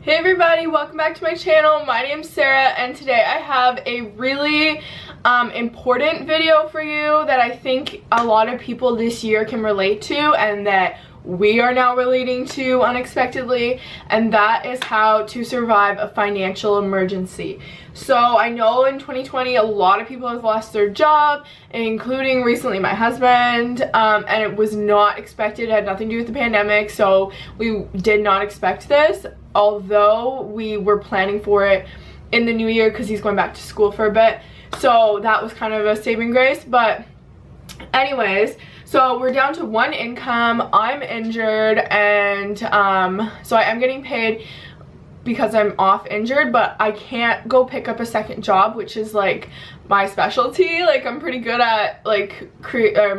Hey everybody, welcome back to my channel. My name's Sarah and today I have a really important video for you that I think a lot of people this year can relate to and that we are now relating to unexpectedly, and that is how to survive a financial emergency. So I know in 2020 a lot of people have lost their job, including recently my husband, and it was not expected. It had nothing to do with the pandemic, so we did not expect this, although we were planning for it in the new year because he's going back to school for a bit, so that was kind of a saving grace. But anyways, so we're down to one income. I'm injured, and so I am getting paid because I'm off injured, but I can't go pick up a second job, which is like my specialty. Like, I'm pretty good at like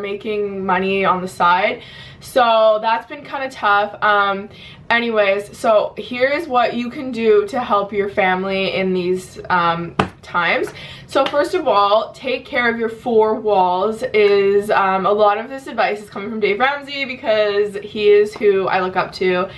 making money on the side, so that's been kind of tough. Anyways, so here's what you can do to help your family in these times. So first of all, take care of your four walls. Is a lot of this advice is coming from Dave Ramsey because he is who I look up to.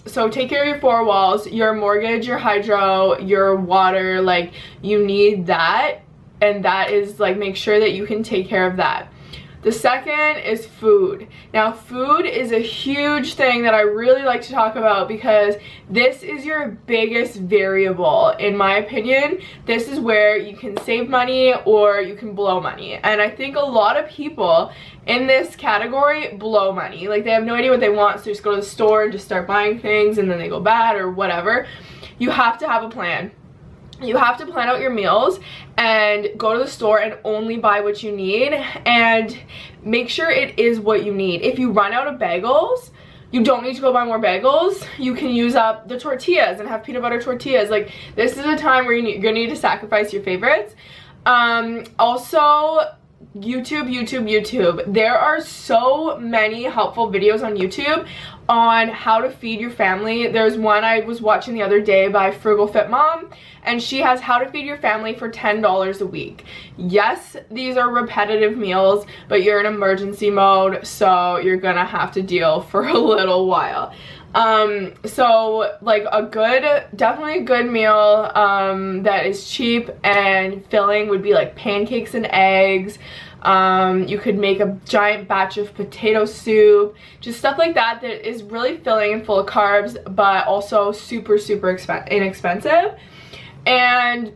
So take care of your four walls, your mortgage, your hydro, your water. Like, you need that, and that is like, make sure that you can take care of that. The second is food. Now, food is a huge thing that I really like to talk about because this is your biggest variable. In my opinion, this is where you can save money or you can blow money. And I think a lot of people in this category blow money. Like, they have no idea what they want, so they just go to the store and just start buying things, and then they go bad or whatever. You have to have a plan. You have to plan out your meals and go to the store and only buy what you need, and make sure it is what you need. If you run out of bagels, you don't need to go buy more bagels. You can use up the tortillas and have peanut butter tortillas. Like, this is a time where you're gonna need to sacrifice your favorites. Also, YouTube. There are so many helpful videos on YouTube on how to feed your family. There's one I was watching the other day by Frugal Fit Mom, and she has how to feed your family for $10 a week. Yes, these are repetitive meals, but you're in emergency mode, so you're gonna have to deal for a little while. So like definitely a good meal that is cheap and filling would be like pancakes and eggs. You could make a giant batch of potato soup, just stuff like that that is really filling and full of carbs, but also super inexpensive. And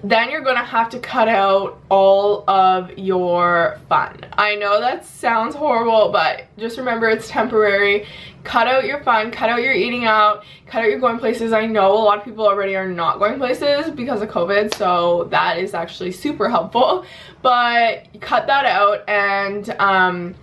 then you're gonna have to cut out all of your fun. I know that sounds horrible, but just remember, it's temporary. Cut out your fun, cut out your eating out, cut out your going places. I know a lot of people already are not going places because of COVID, so that is actually super helpful. But cut that out, and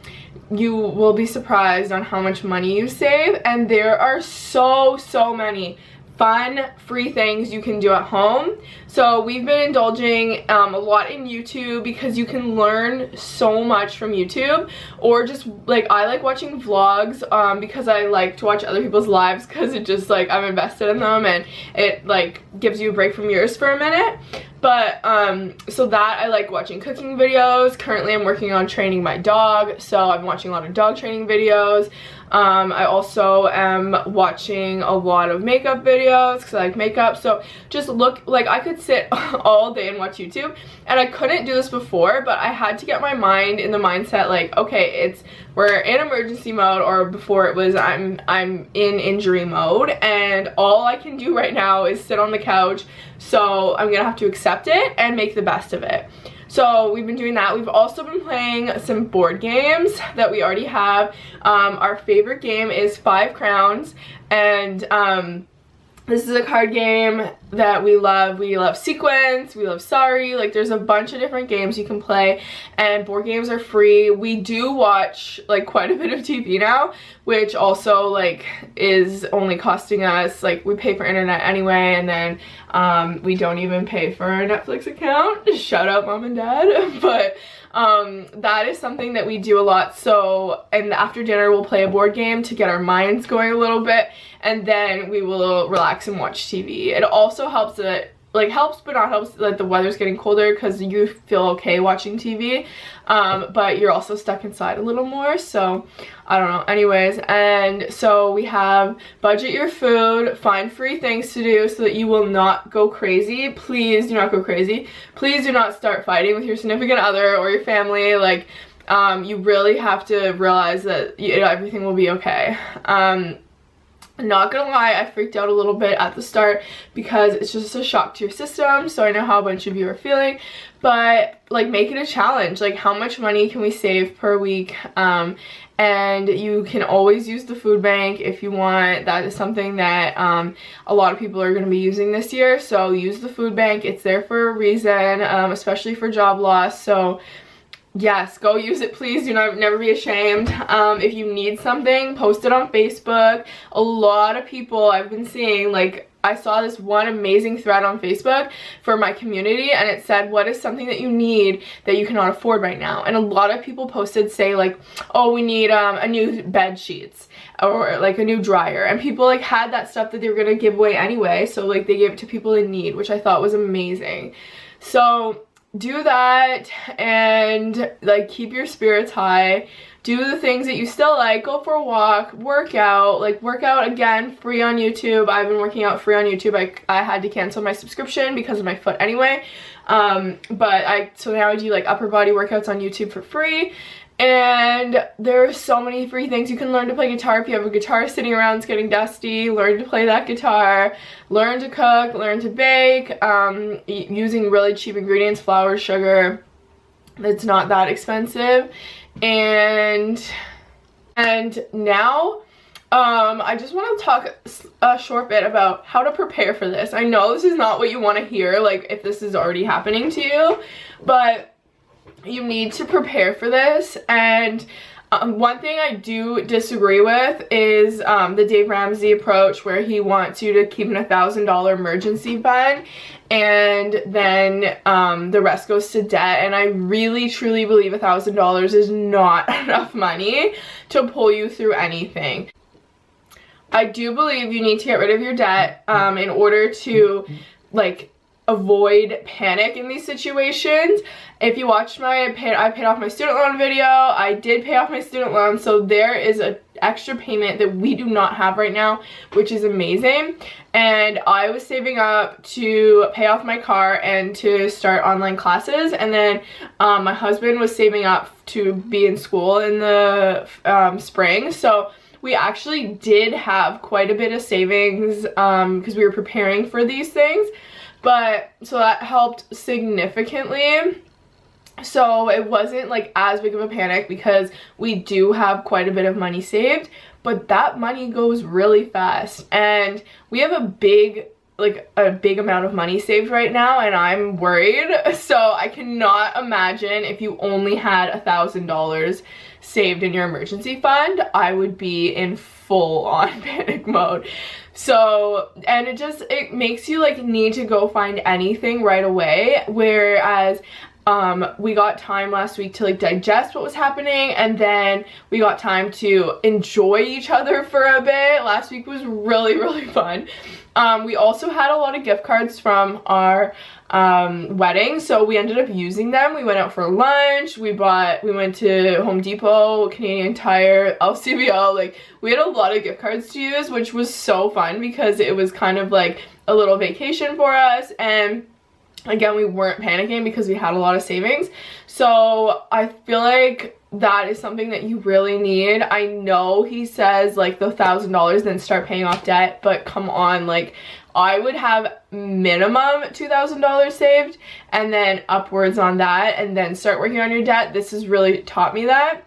you will be surprised on how much money you save. And there are so many fun, free things you can do at home. So we've been indulging a lot in YouTube because you can learn so much from YouTube. Or just like, I like watching vlogs because I like to watch other people's lives because it just like, I'm invested in them and it like gives you a break from yours for a minute. But so that, I like watching cooking videos. Currently I'm working on training my dog, so I'm watching a lot of dog training videos. I also am watching a lot of makeup videos because I like makeup. So just look, like, I could sit all day and watch YouTube, and I couldn't do this before, but I had to get my mind in the mindset like, okay, we're in emergency mode, or before it was I'm in injury mode, and all I can do right now is sit on the couch. So I'm gonna have to accept it and make the best of it. So we've been doing that. We've also been playing some board games that we already have. Our favorite game is 5 Crowns, and this is a card game that we love. We love Sequence, we love Sorry. Like, there's a bunch of different games you can play, and board games are free. We do watch like quite a bit of TV now, which also like is only costing us, like, we pay for internet anyway, and then we don't even pay for our Netflix account. Shout out mom and dad. But that is something that we do a lot. So, and after dinner we'll play a board game to get our minds going a little bit, and then we will relax and watch TV. It also helps that like helps but not helps that the weather's getting colder because you feel okay watching TV, but you're also stuck inside a little more, so I don't know. Anyways, and so we have budget your food, find free things to do so that you will not go crazy. Please do not go crazy. Please do not start fighting with your significant other or your family. Like, you really have to realize that everything will be okay. Not gonna lie, I freaked out a little bit at the start because it's just a shock to your system, so I know how a bunch of you are feeling, but like make it a challenge. Like, how much money can we save per week? And you can always use the food bank if you want. That is something that a lot of people are going to be using this year, so use the food bank. It's there for a reason, especially for job loss. So yes, go use it, please. Do not never be ashamed. If you need something, post it on Facebook. A lot of people I've been seeing, like, I saw this one amazing thread on Facebook for my community, and it said, what is something that you need that you cannot afford right now? And a lot of people posted, say like, oh, we need a new bed sheets or like a new dryer, and people like had that stuff that they were gonna give away anyway, so like they gave it to people in need, which I thought was amazing. So do that and like keep your spirits high. Do the things that you still like. Go for a walk, work out. Like, work out again, free on YouTube. I've been working out free on YouTube. I had to cancel my subscription because of my foot anyway. So now I do like upper body workouts on YouTube for free. And there are so many free things. You can learn to play guitar if you have a guitar sitting around, it's getting dusty. Learn to play that guitar. Learn to cook, learn to bake, using really cheap ingredients, flour, sugar. It's not that expensive. And now I just want to talk a short bit about how to prepare for this. I know this is not what you want to hear, like if this is already happening to you, but you need to prepare for this. And one thing I do disagree with is the Dave Ramsey approach, where he wants you to keep an $1,000 emergency fund and then the rest goes to debt. And I really truly believe $1,000 is not enough money to pull you through anything. I do believe you need to get rid of your debt in order to like avoid panic in these situations. If you watched I paid off my student loan video. I did pay off my student loan, so there is an extra payment that we do not have right now, which is amazing. And I was saving up to pay off my car and to start online classes, and then my husband was saving up to be in school in the spring. So we actually did have quite a bit of savings because we were preparing for these things. But so that helped significantly. So it wasn't like as big of a panic because we do have quite a bit of money saved, but that money goes really fast. And we have a big amount of money saved right now, and I'm worried. So I cannot imagine if you only had $1,000 saved in your emergency fund. I would be in full on panic mode. So, and it makes you like need to go find anything right away, whereas we got time last week to like digest what was happening, and then we got time to enjoy each other for a bit. Last week was really fun. We also had a lot of gift cards from our wedding, so we ended up using them. We went out for lunch, we went to Home Depot, Canadian Tire, LCBO. Like, we had a lot of gift cards to use, which was so fun because it was kind of like a little vacation for us. And again, we weren't panicking because we had a lot of savings. So I feel like that is something that you really need. I know he says like the $1,000 then start paying off debt, but come on, like I would have minimum $2,000 saved and then upwards on that and then start working on your debt. This has really taught me that.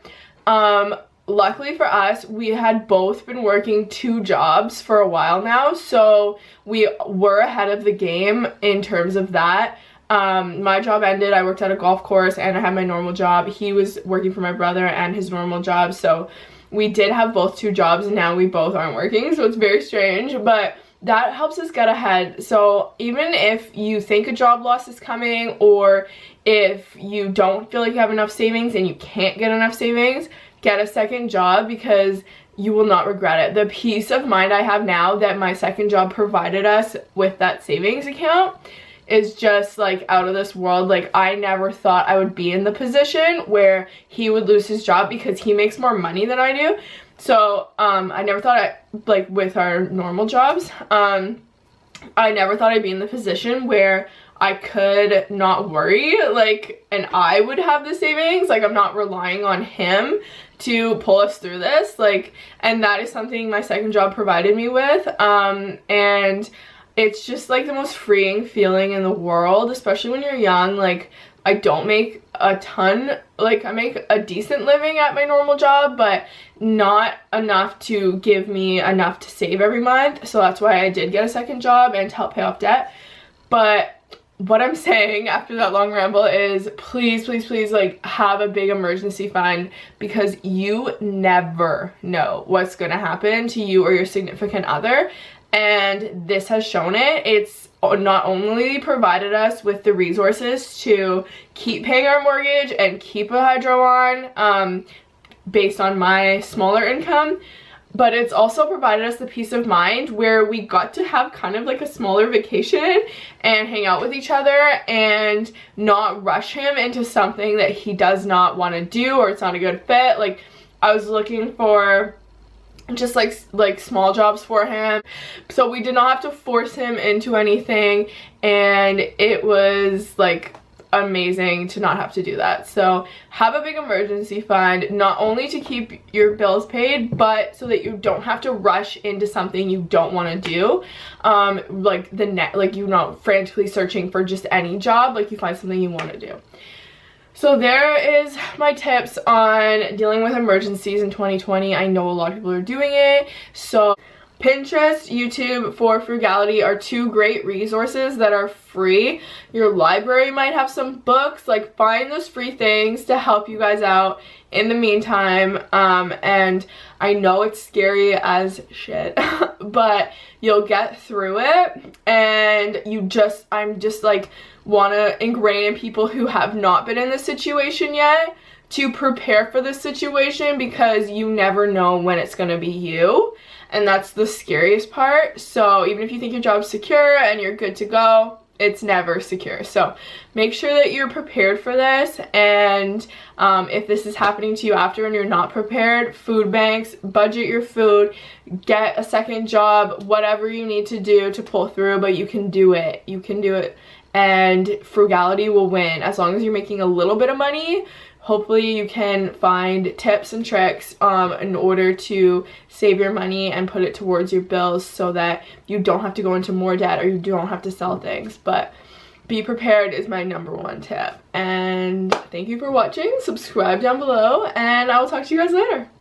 Luckily for us, we had both been working 2 jobs for a while now, so we were ahead of the game in terms of that. My job ended, I worked at a golf course, and I had my normal job. He was working for my brother and his normal job, so we did have both 2 jobs, and now we both aren't working, so it's very strange, but that helps us get ahead. So even if you think a job loss is coming, or if you don't feel like you have enough savings and you can't get enough savings, get a second job because you will not regret it. The peace of mind I have now that my second job provided us with that savings account is just like out of this world. Like, I never thought I would be in the position where he would lose his job because he makes more money than I do. So I never thought like with our normal jobs, I never thought I'd be in the position where I could not worry, like, and I would have the savings. Like, I'm not relying on him to pull us through this, like, and that is something my second job provided me with. And it's just like the most freeing feeling in the world, especially when you're young. Like, I don't make a ton, like, I make a decent living at my normal job, but not enough to give me enough to save every month. So that's why I did get a second job and to help pay off debt. But what I'm saying after that long ramble is, please, please, please, like, have a big emergency fund, because you never know what's gonna happen to you or your significant other. And this has shown it. It's not only provided us with the resources to keep paying our mortgage and keep a hydro on, based on my smaller income, but it's also provided us the peace of mind where we got to have kind of like a smaller vacation and hang out with each other and not rush him into something that he does not want to do or it's not a good fit. Like, I was looking for just like small jobs for him, so we did not have to force him into anything, and it was like amazing to not have to do that. So have a big emergency fund, not only to keep your bills paid, but so that you don't have to rush into something you don't want to do, like you're not frantically searching for just any job. Like, you find something you want to do. So there is my tips on dealing with emergencies in 2020. I know a lot of people are doing it. So Pinterest, YouTube for frugality are two great resources that are free. Your library might have some books. Like, find those free things to help you guys out in the meantime. And I know it's scary as shit, but you'll get through it. And I'm just like, want to ingrain in people who have not been in this situation yet to prepare for this situation, because you never know when it's going to be you. And that's the scariest part. So even if you think your job's secure and you're good to go, it's never secure. So make sure that you're prepared for this. And if this is happening to you after and you're not prepared, food banks, budget your food, get a second job, whatever you need to do to pull through, but you can do it. You can do it. And frugality will win. As long as you're making a little bit of money, hopefully you can find tips and tricks in order to save your money and put it towards your bills, so that you don't have to go into more debt or you don't have to sell things. But be prepared is my #1 tip. And thank you for watching. Subscribe down below, and I will talk to you guys later.